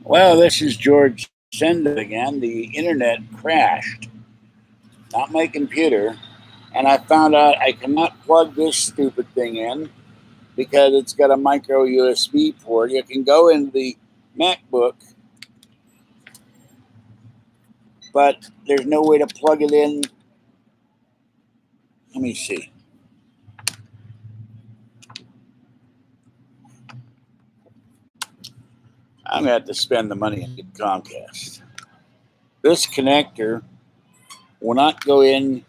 Well, this is George Senda again. The internet crashed, not my computer, and I found out I cannot plug this stupid thing in because it's got a micro USB port. You can go into the MacBook, but there's no way to plug it in. Let me see. I'm going to have to spend the money and get Comcast. This connector will not go in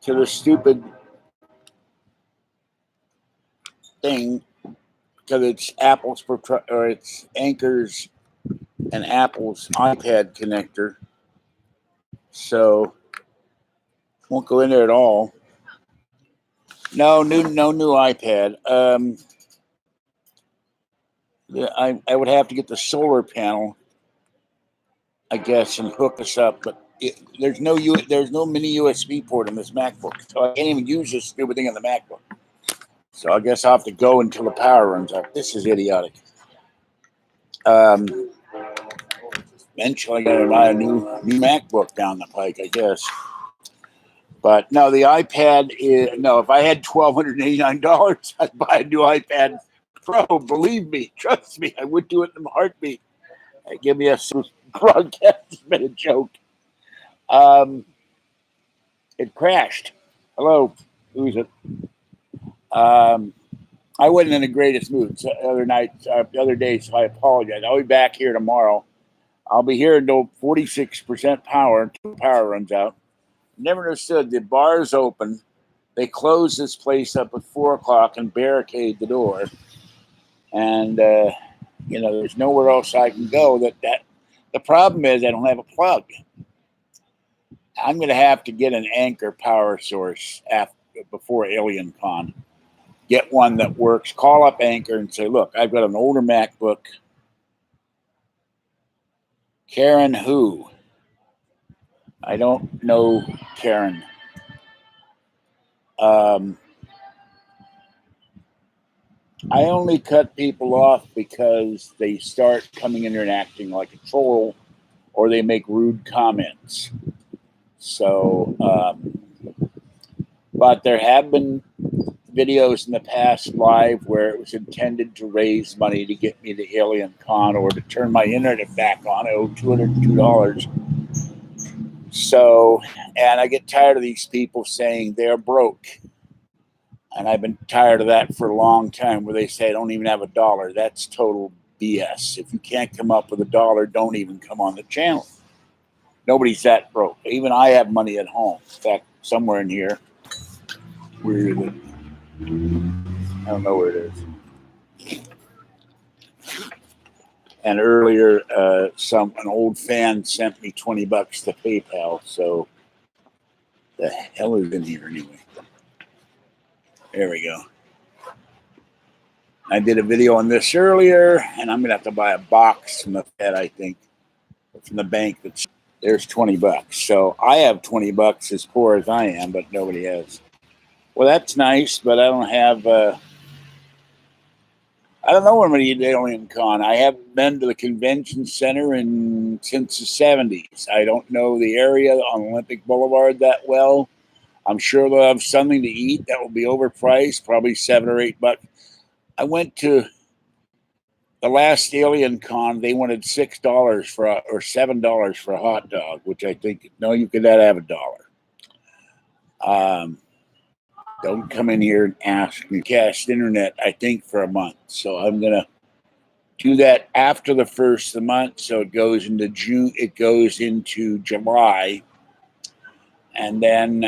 to the stupid thing because it's it's Anker's and Apple's iPad connector. So won't go in there at all. No new iPad. I would have to get the solar panel, I guess, and hook us up. But there's no mini USB port in this MacBook, so I can't even use this stupid thing on the MacBook. So I guess I'll have to go until the power runs out. This is idiotic. Eventually, I got to buy a new MacBook down the pike, I guess. But no, the iPad is no. If I had $1,289, I'd buy a new iPad Pro. Believe me, trust me, I would do it in a heartbeat. Give me a broadcast. It's been a joke. It crashed. Hello, who's it? I wasn't in the greatest mood the other day, so I apologize. I'll be back here tomorrow. I'll be here until 46% power until the power runs out. Never understood. The bar's open. They close this place up at 4 o'clock and barricade the door. And there's nowhere else I can go. The problem is I don't have a plug. I'm going to have to get an Anker power source before AlienCon. Get one that works. Call up Anker and say, look, I've got an older MacBook. Karen who? I don't know Karen. I only cut people off because they start coming in there and acting like a troll or they make rude comments. So, but there have been videos in the past live where it was intended to raise money to get me to AlienCon or to turn my internet back on. I owe $202. So, and I get tired of these people saying they're broke. And I've been tired of that for a long time where they say I don't even have $1. That's total BS. If you can't come up with $1, don't even come on the channel. Nobody's that broke. Even I have money at home. In fact, somewhere in here. Where is it? I don't know where it is. And earlier, an old fan sent me $20 to PayPal. So the hell is in here anyway? There we go. I did a video on this earlier, and I'm going to have to buy a box from the Fed, I think, from the bank. There's $20. So I have $20 as poor as I am, but nobody has. Well, that's nice, but I don't have... I don't know when many AlienCon. I haven't been to the convention center since the 70s. I don't know the area on Olympic Boulevard that well. I'm sure they'll have something to eat that will be overpriced, probably $7 or $8. I went to the last AlienCon. They wanted $6 or $7 for a hot dog, which I think you could not have $1. Don't come in here and ask me. Cast internet, I think, for a month. So I'm gonna do that after the first of the month. So it goes into June. It goes into July. And then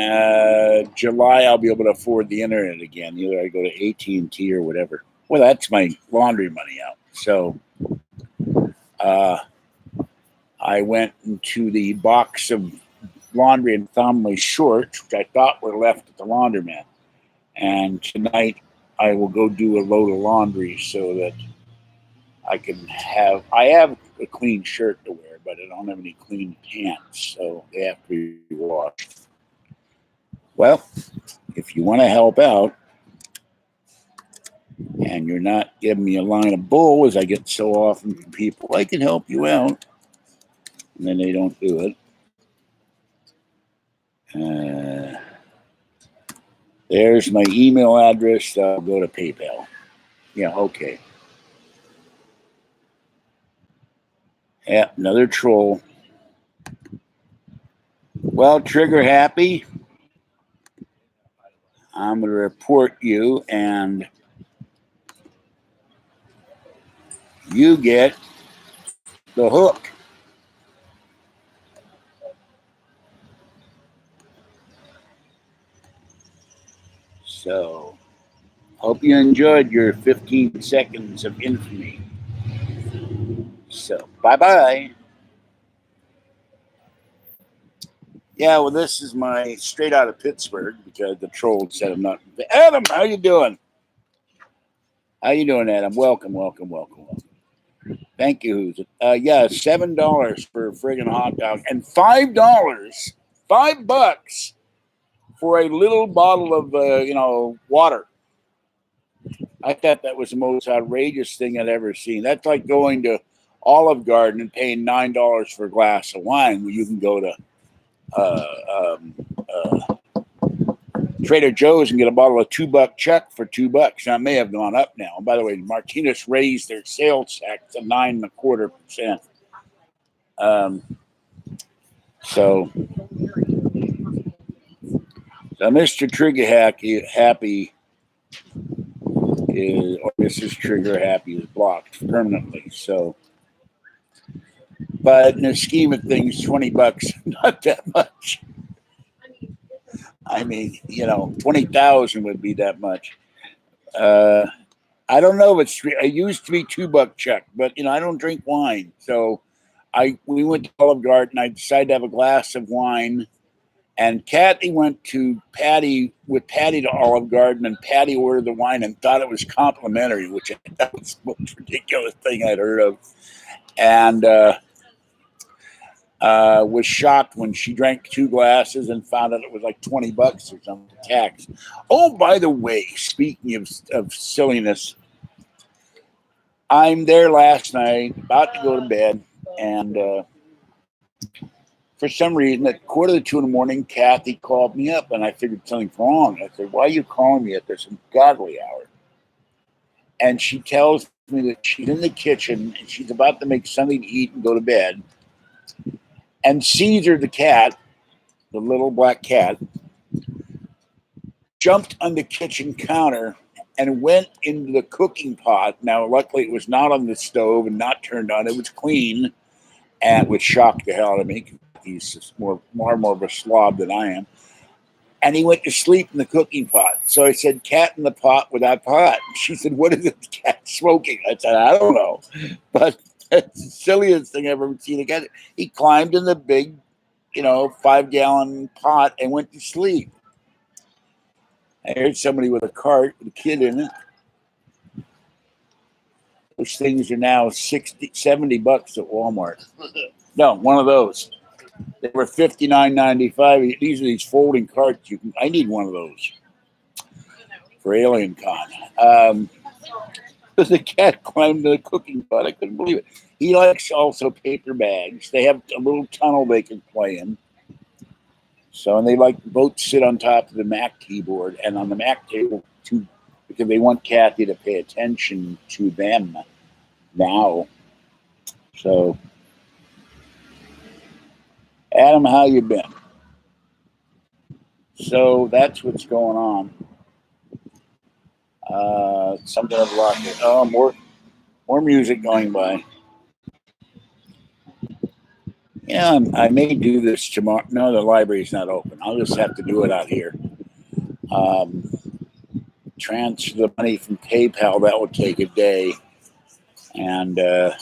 July, I'll be able to afford the internet again. Either I go to AT&T or whatever. Well, that's my laundry money out. So I went into the box of laundry and found my shorts, which I thought were left at the laundromat. And tonight, I will go do a load of laundry so that I have a clean shirt to wear, but I don't have any clean pants, so they have to be washed. Well, if you want to help out, and you're not giving me a line of bull, as I get so often from people, I can help you out, and then they don't do it. There's my email address. I'll go to PayPal. Yeah, okay. Yeah, another troll. Well, trigger happy. I'm going to report you, and you get the hook. So, hope you enjoyed your 15 seconds of infamy. So, bye-bye. Yeah, well, this is my straight out of Pittsburgh because the troll said I'm not. Adam, how you doing? How you doing, Adam? Welcome. Thank you. Yeah, $7 for a friggin' hot dog and $5, $5 for a little bottle of water. I thought that was the most outrageous thing I'd ever seen. That's like going to Olive Garden and paying $9 for a glass of wine when you can go to Trader Joe's and get a bottle of $2 Chuck for $2. Now, it may have gone up now. And by the way, Martinez raised their sales tax to 9.25%. So Mr. Trigger Happy is, or Mrs. Trigger Happy is blocked permanently. So, but in the scheme of things, $20, not that much. I mean, 20,000 would be that much. I don't know if it used to be $2 Chuck, but I don't drink wine. So we went to Olive Garden. I decided to have a glass of wine. And Kathy went to Patty to Olive Garden, and Patty ordered the wine and thought it was complimentary, which that was the most ridiculous thing I'd heard of. And was shocked when she drank 2 glasses and found out it was like $20 or something tax. Oh, by the way, speaking of silliness, I'm there last night, about to go to bed, and for some reason, at 1:45 in the morning, Kathy called me up, and I figured something's wrong. I said, "Why are you calling me at this ungodly hour?" And she tells me that she's in the kitchen and she's about to make something to eat and go to bed. And Caesar, the cat, the little black cat, jumped on the kitchen counter and went into the cooking pot. Now, luckily, it was not on the stove and not turned on. It was clean, and which shocked the hell out of me. He's more of a slob than I am. And he went to sleep in the cooking pot. So I said, "Cat in the pot without pot." She said, "What is the cat smoking?" I said, "I don't know." But that's the silliest thing I've ever seen. Again, he climbed in the big, 5-gallon pot and went to sleep. I heard somebody with a cart with a kid in it. Those things are now $60, $70 at Walmart. No, one of those. They were $59.95. These are these folding carts. I need one of those for Alien Con. The cat climbed the cooking pot. I couldn't believe it. He likes also paper bags. They have a little tunnel they can play in. So, and they both sit on top of the Mac keyboard and on the Mac table too, because they want Kathy to pay attention to them now. So, Adam, how you been? So that's what's going on. Something I've lost it. Oh, more music going by. Yeah, I may do this tomorrow. No, the library's not open. I'll just have to do it out here. Transfer the money from PayPal. That will take a day. And, of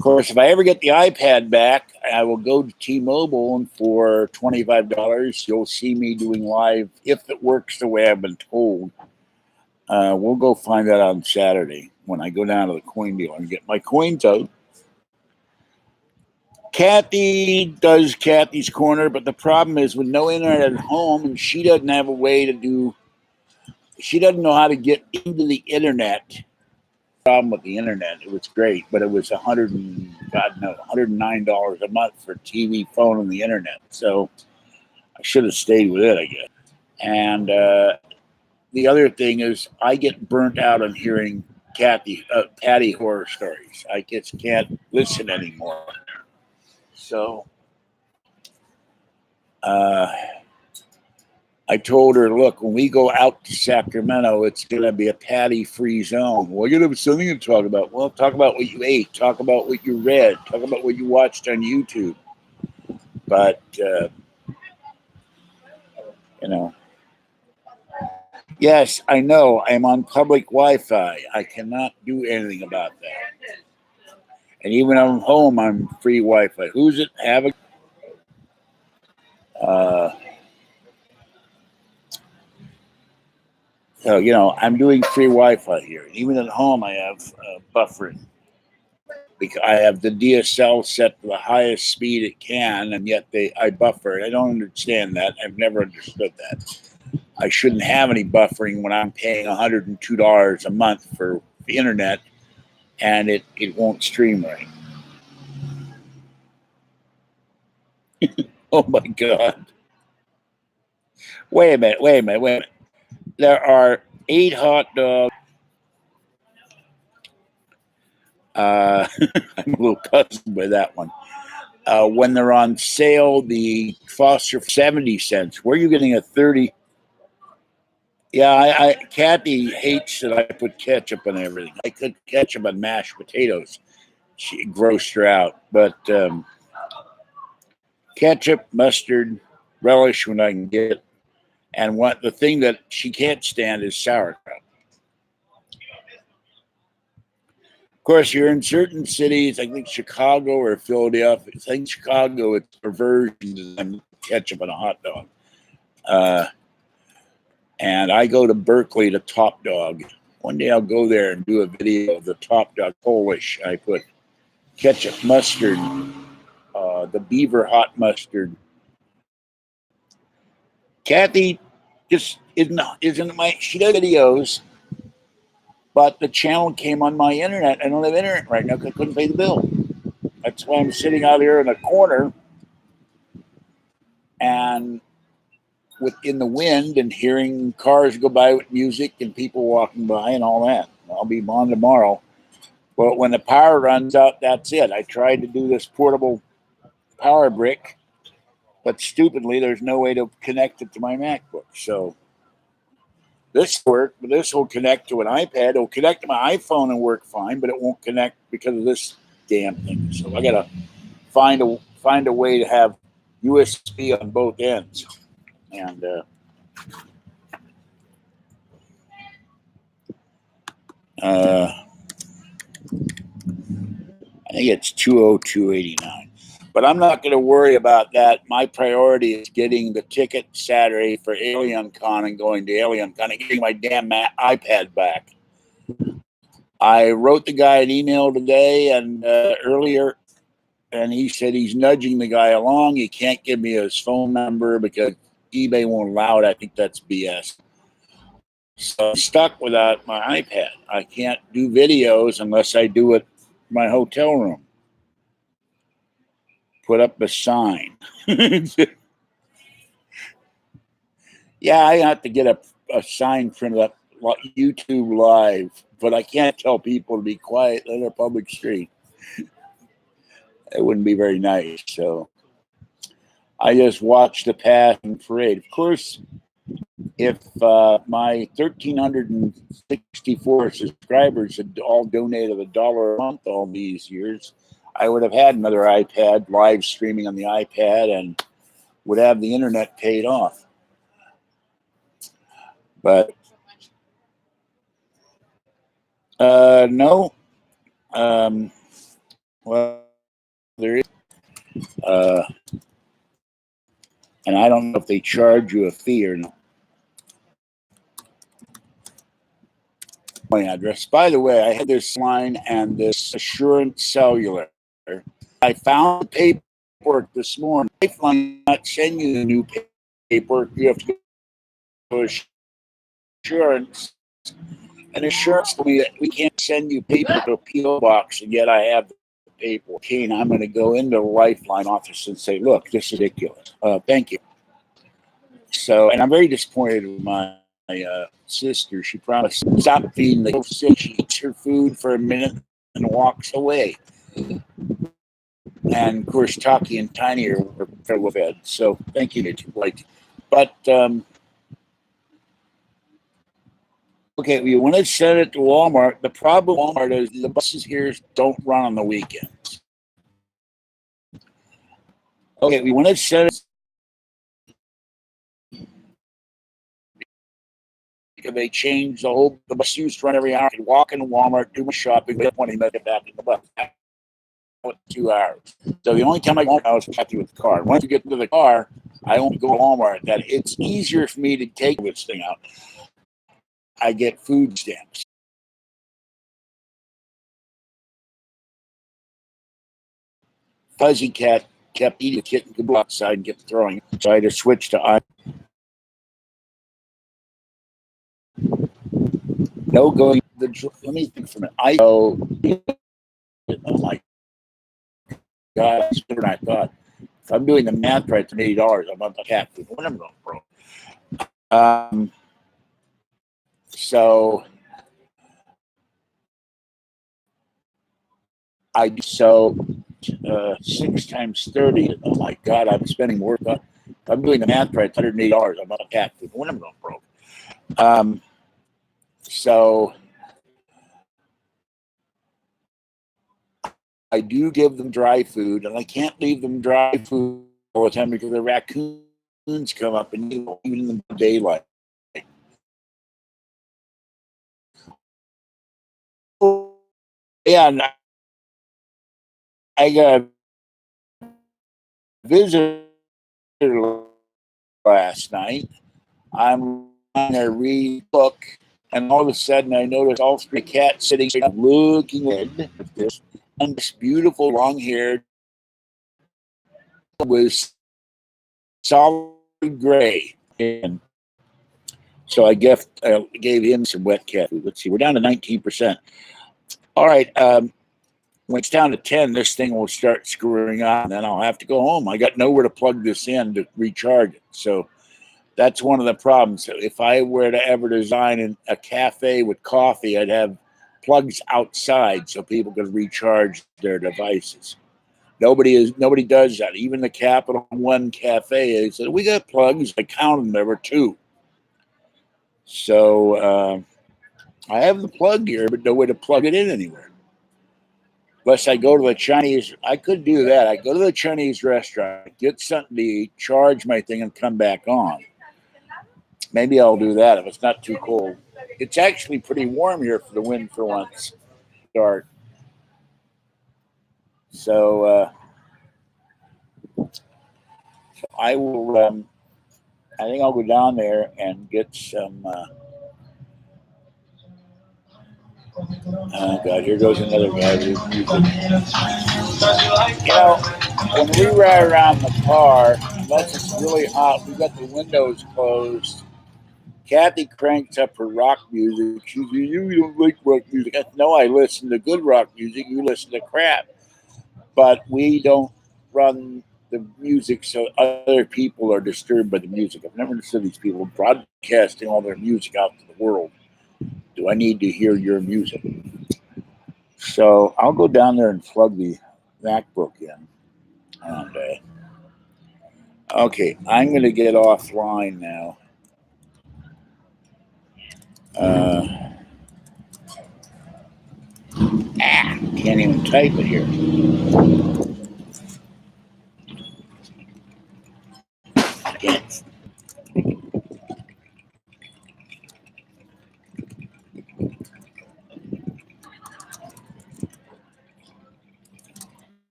course, if I ever get the iPad back, I will go to T-Mobile, and for $25, you'll see me doing live, if it works the way I've been told. We'll go find that on Saturday when I go down to the coin dealer and get my coins out. Kathy does Kathy's Corner, but the problem is with no internet at home, and she doesn't have a way to do She doesn't know how to get into the internet. Problem with the internet, it was great, but it was $109 a month for TV, phone, and the internet. So I should have stayed with it, I guess. And the other thing is, I get burnt out on hearing Patty horror stories. I just can't listen anymore. So uh, I told her, look, when we go out to Sacramento, it's going to be a Patty-free zone. Well, you're going to have something to talk about. Well, talk about what you ate. Talk about what you read. Talk about what you watched on YouTube. But, you know, yes, I know. I'm on public Wi-Fi. I cannot do anything about that. And even when I'm home, I'm free Wi-Fi. Who's it? Have a so I'm doing free Wi-Fi here. Even at home, I have buffering because I have the DSL set to the highest speed it can, and yet I buffer. I don't understand that. I've never understood that. I shouldn't have any buffering when I'm paying $102 a month for the internet, and it won't stream right. Oh my God! Wait a minute. There are 8 hot dogs. I'm a little puzzled by that one. When they're on sale, the Foster 70 cents. Where are you getting a 30? Yeah, Kathy hates that I put ketchup on everything. I put ketchup on mashed potatoes. She grossed her out. But ketchup, mustard, relish when I can get it. And the thing that she can't stand is sauerkraut. Of course, you're in certain cities. I think Chicago or Philadelphia. I think Chicago, it's a version of ketchup on a hot dog. And I go to Berkeley to Top Dog. One day I'll go there and do a video of the Top Dog Polish. I put ketchup, mustard, the Beaver hot mustard. Kathy just isn't my. She does videos, but the channel came on my internet. I don't have internet right now because I couldn't pay the bill. That's why I'm sitting out here in a corner and in the wind and hearing cars go by with music and people walking by and all that. I'll be on tomorrow. But when the power runs out, that's it. I tried to do this portable power brick, but stupidly, there's no way to connect it to my MacBook. So this worked, but this will connect to an iPad. It'll connect to my iPhone and work fine, but it won't connect because of this damn thing. So I gotta find a way to have USB on both ends. And I think it's 202.89. But I'm not going to worry about that. My priority is getting the ticket Saturday for AlienCon and going to AlienCon and getting my damn iPad back. I wrote the guy an email today and earlier, and he said he's nudging the guy along. He can't give me his phone number because eBay won't allow it. I think that's BS. So I'm stuck without my iPad. I can't do videos unless I do it in my hotel room. Put up a sign. Yeah, I have to get a sign printed up, YouTube Live, but I can't tell people to be quiet on a public street. It wouldn't be very nice. So I just watched the passing parade. Of course, if my 1,364 subscribers had all donated $1 a month all these years, I would have had another iPad, live streaming on the iPad, and would have the internet paid off. But no. Well, there is, and I don't know if they charge you a fee or not. My address. By the way, I had this line and this Assurance Cellular. I found the paperwork this morning. Lifeline not send you the new paperwork. You have to go insurance. And insurance told me that we can't send you paper to a PO box, and yet I have the paper. Kane, I'm going to go into the Lifeline office and say, look, this is ridiculous. Thank you. So, and I'm very disappointed with my sister. She promised to stop feeding the sick. She eats her food for a minute and walks away. And of course, Taki and Tiny are fairly fed. So, thank you, Blake. But okay, we want to send it to Walmart. The problem with Walmart is the buses here don't run on the weekends. Okay, we want to send it. They changed the bus used to run every hour. I could walk into Walmart, do my shopping, wait 20 minutes, get back in the bus. 2 hours. So the only time I go home, I was happy with the car. Once you get into the car, I only go to Walmart. That it's easier for me to take this thing out. I get food stamps. Fuzzy Cat kept eating the kitten, could go outside and kept throwing it. So I had to switch to I. No going. Let me think for a minute. I go. Oh my God! That's better than I thought. If I'm doing the math right, it's $80. I'm on the cat food. What am I going, bro? So I do 6 times 30. Oh my God! I'm spending more. If I'm doing the math right, it's $180. I'm on the cat food. What am I going, bro? So I do give them dry food, and I can't leave them dry food all the time because the raccoons come up and eat even in the daylight. Yeah, and I got a visitor last night. I'm on a read book, and all of a sudden I noticed all 3 cats sitting looking at this, and this beautiful long-haired was solid gray. And so I gave him some wet cat food. Let's see, we're down to 19%. All right. When it's down to 10, this thing will start screwing on. Then I'll have to go home. I got nowhere to plug this in to recharge it. So that's one of the problems. If I were to ever design a cafe with coffee, I'd have plugs outside so people could recharge their devices. Nobody does that. Even the Capital One Cafe, they said, we got plugs. I counted them. There were 2. So I have the plug here, but no way to plug it in anywhere. Unless I go to the Chinese, I could do that. I go to the Chinese restaurant, get something to eat, charge my thing, and come back on. Maybe I'll do that if it's not too cold. It's actually pretty warm here for the wind for once. Start. So I will. I think I'll go down there and get some. Oh God! Here goes another guy. When we ride around the car, unless it's really hot, we got the windows closed. Kathy cranks up her rock music. She says, "You don't like rock music." No, I listen to good rock music. You listen to crap. But we don't run the music so other people are disturbed by the music. I've never understood these people broadcasting all their music out to the world. Do I need to hear your music? So I'll go down there and plug the MacBook in. And, okay, I'm going to get offline now. Can't even type it here. Can't.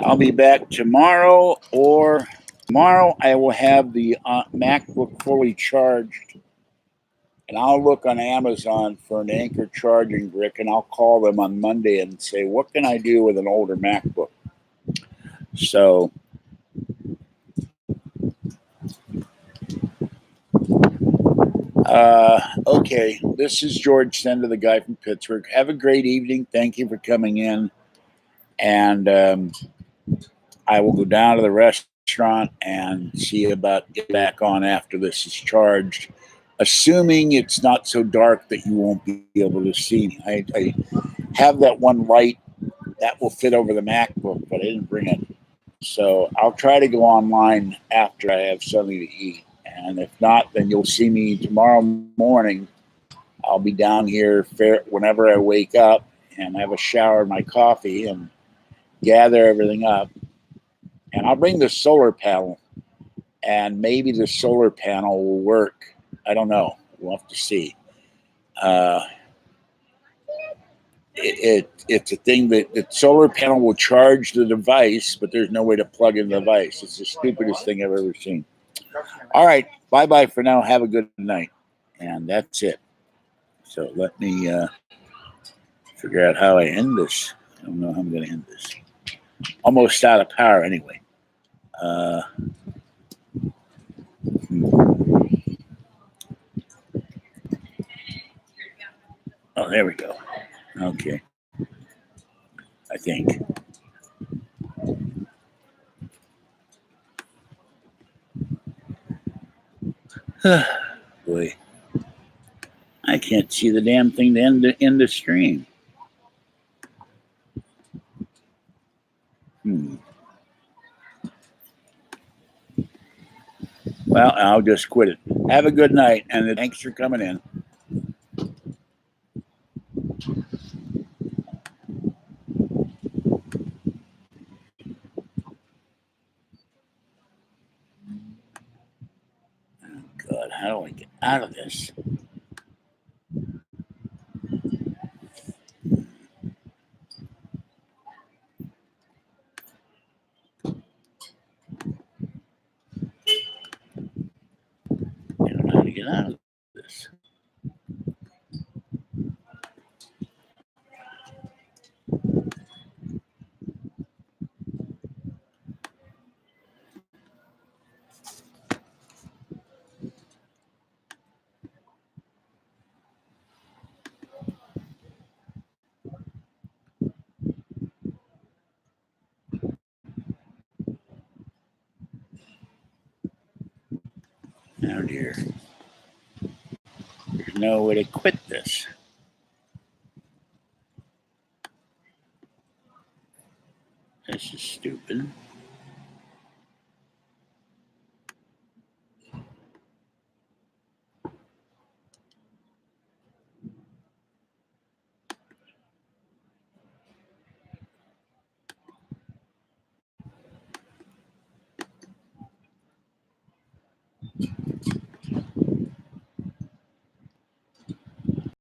I'll be back tomorrow, or tomorrow I will have the MacBook fully charged, and I'll look on Amazon for an Anker charging brick, and I'll call them on Monday and say, what can I do with an older MacBook? So Okay, this is George Sender, the guy from Pittsburgh. Have a great evening. Thank you for coming in. And I will go down to the restaurant and see about get back on after this is charged, assuming it's not so dark that you won't be able to see me. I have that one light that will fit over the MacBook, but I didn't bring it. So I'll try to go online after I have something to eat. And if not, then you'll see me tomorrow morning. I'll be down here whenever I wake up and have a shower and my coffee and gather everything up. And I'll bring the solar panel, and maybe the solar panel will work. I don't know. We'll have to see. Uh, it's a thing that the solar panel will charge the device, but there's no way to plug in the device. It's the stupidest thing I've ever seen. All right, bye bye for now. Have a good night, and that's it. So let me figure out how I end this. I don't know how I'm going to end this. Almost out of power anyway. Oh, there we go. Okay. I think. Boy, I can't see the damn thing to end the stream. Well, I'll just quit it. Have a good night, and thanks for coming in. Oh, God, how do I get out of this? I don't know how to get out of this. Oh, dear. There's no way to quit this.